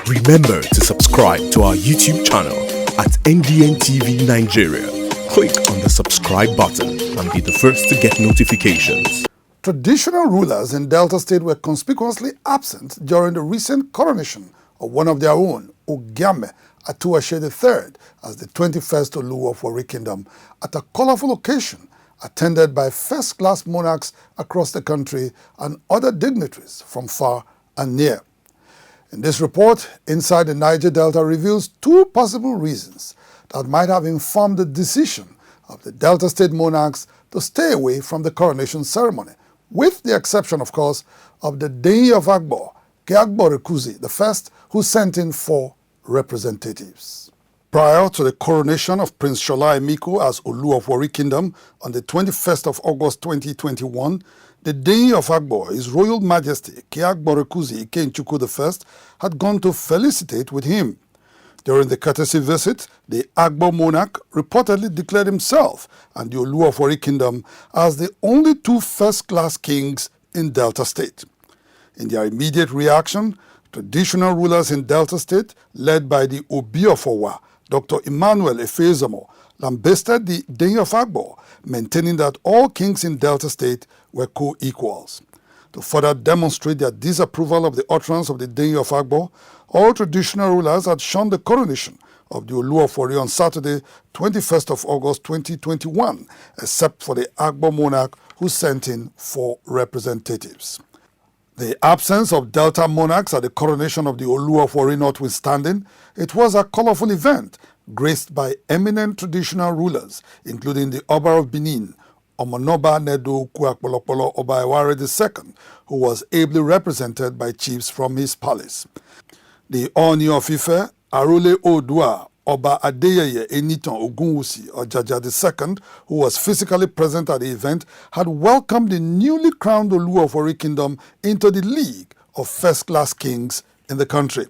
Remember to subscribe to our YouTube channel at NDN TV Nigeria. Click on the subscribe button and be the first to get notifications. Traditional rulers in Delta State were conspicuously absent during the recent coronation of one of their own, AKUGHA III, as the 21st Olu of Warri Kingdom, at a colorful occasion attended by first-class monarchs across the country and other dignitaries from far and near. In this report, Inside the Niger Delta reveals two possible reasons that might have informed the decision of the Delta State monarchs to stay away from the coronation ceremony, with the exception, of course, of the Deyi of Agbo, Keagbor I, who sent in 4 representatives. Prior to the coronation of Prince Shola Emiko as Olu of Warri Kingdom on the 21st of August 2021, the Deyi of Agbo, His Royal Majesty Keagbor Ikenchukwu I, had gone to felicitate with him. During the courtesy visit, the Agbo monarch reportedly declared himself and the Olu of Warri Kingdom as the only 2 first-class kings in Delta State. In their immediate reaction, traditional rulers in Delta State, led by the Obi of Owa, Dr. Emmanuel Efezamo, lambasted the Deyi of Agbo, maintaining that all kings in Delta State were co-equals. To further demonstrate their disapproval of the utterance of the Deyi of Agbo, all traditional rulers had shunned the coronation of the Olu of Warri on Saturday, 21st of August 2021, except for the Agbo monarch who sent in 4 representatives. The absence of Delta monarchs at the coronation of the Olu of Warri notwithstanding, it was a colorful event graced by eminent traditional rulers, including the Oba of Benin, Omonoba Nedo Kuakpolokpolo Oba Eware II, who was ably represented by chiefs from his palace. The Oni of Ife, Arole Odua, Oba Adeyeye Eniton Ogunwusi Ojaja II, who was physically present at the event, had welcomed the newly crowned Olu of Warri Kingdom into the league of first-class kings in the country.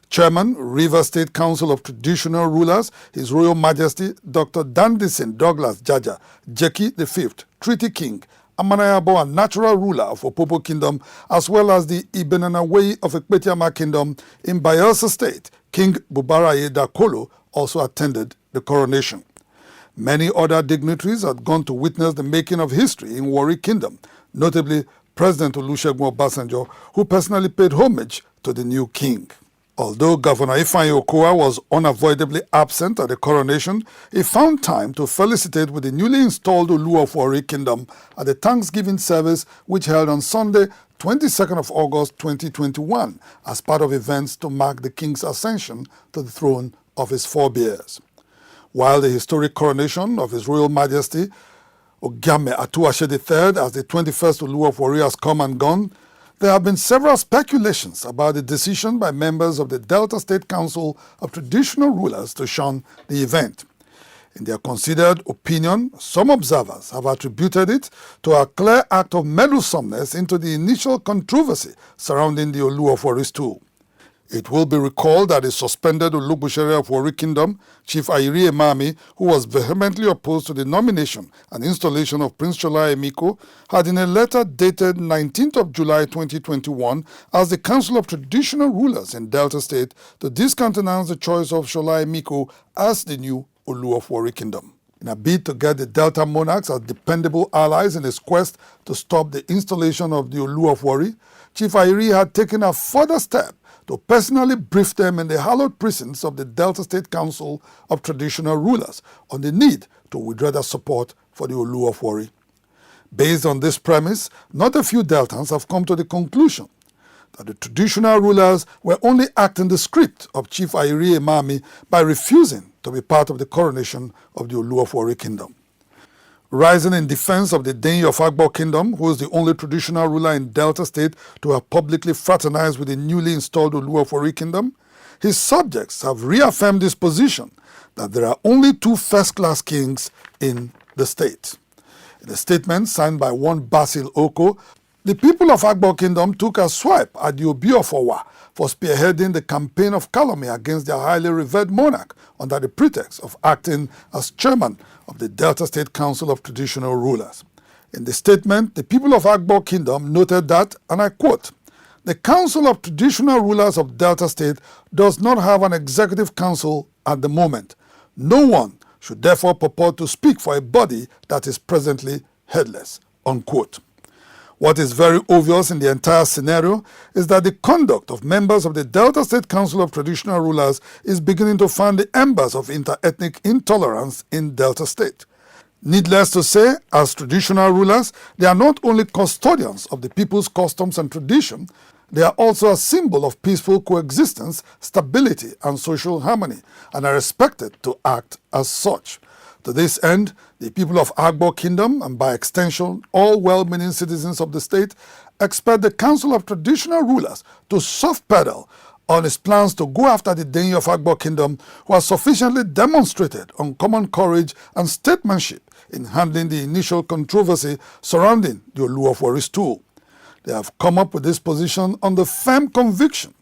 Chairman, River State Council of Traditional Rulers, His Royal Majesty Dr. Dandison Douglas Jaja, Jeki V, Treaty King, Amanayabo and natural ruler of Opopo Kingdom, as well as the Ibenanawei of Ekpetiama Kingdom in Bayelsa State, King Bubaraye Dakolo, also attended the coronation. Many other dignitaries had gone to witness the making of history in Warri Kingdom, notably President Olusegun Obasanjo, who personally paid homage to the new king. Although Governor Ifeanyi Okowa was unavoidably absent at the coronation, he found time to felicitate with the newly installed Olu of Warri Kingdom at the Thanksgiving service which held on Sunday, 22nd of August 2021, as part of events to mark the king's ascension to the throne of his forebears. While the historic coronation of His Royal Majesty AKUGHA III as the 21st Olu of Warri has come and gone, there have been several speculations about the decision by members of the Delta State Council of Traditional Rulers to shun the event. In their considered opinion, some observers have attributed it to a clear act of meddlesomeness into the initial controversy surrounding the Olu of Warri stool. It will be recalled that the suspended Olubushiri of Warri Kingdom, Chief Ayiri Emami, who was vehemently opposed to the nomination and installation of Prince Shola Emiko, had in a letter dated 19th of July 2021 asked the Council of Traditional Rulers in Delta State to discountenance the choice of Shola Emiko as the new Olu of Warri Kingdom. In a bid to get the Delta monarchs as dependable allies in his quest to stop the installation of the Olu of Warri, Chief Ayiri had taken a further step to personally brief them in the hallowed precincts of the Delta State Council of Traditional Rulers on the need to withdraw their support for the Olu of Warri. Based on this premise, not a few Deltans have come to the conclusion that the traditional rulers were only acting the script of Chief Ayiri Emami by refusing to be part of the coronation of the Olu of Warri Kingdom. Rising in defense of the Deyi of Agbo Kingdom, who is the only traditional ruler in Delta State to have publicly fraternized with the newly installed Olu of Warri Kingdom, his subjects have reaffirmed his position that there are only 2 first-class kings in the state. In a statement signed by one Basil Oko, the people of Agbo Kingdom took a swipe at the Obi of Owa for spearheading the campaign of calumny against their highly revered monarch under the pretext of acting as chairman of the Delta State Council of Traditional Rulers. In the statement, the people of Agbo Kingdom noted that, and I quote, The Council of Traditional Rulers of Delta State does not have an executive council at the moment. No one should therefore purport to speak for a body that is presently headless." Unquote. What is very obvious in the entire scenario is that the conduct of members of the Delta State Council of Traditional Rulers is beginning to fan the embers of inter-ethnic intolerance in Delta State. Needless to say, as traditional rulers, they are not only custodians of the people's customs and tradition, they are also a symbol of peaceful coexistence, stability, and social harmony, and are expected to act as such. To this end, the people of AKUGHA Kingdom, and by extension, all well-meaning citizens of the state, expect the Council of Traditional Rulers to soft pedal on its plans to go after the Denyi of AKUGHA Kingdom, who has sufficiently demonstrated uncommon courage and statesmanship in handling the initial controversy surrounding the Olu of Warri stool. They have come up with this position on the firm conviction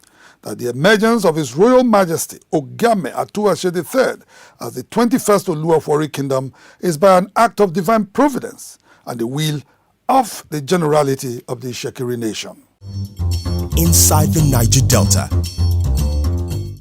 that the emergence of His Royal Majesty Ogiame Atuashe III as the 21st Olu of Warri Kingdom is by an act of divine providence and the will of the generality of the Shekiri nation. Inside the Niger Delta,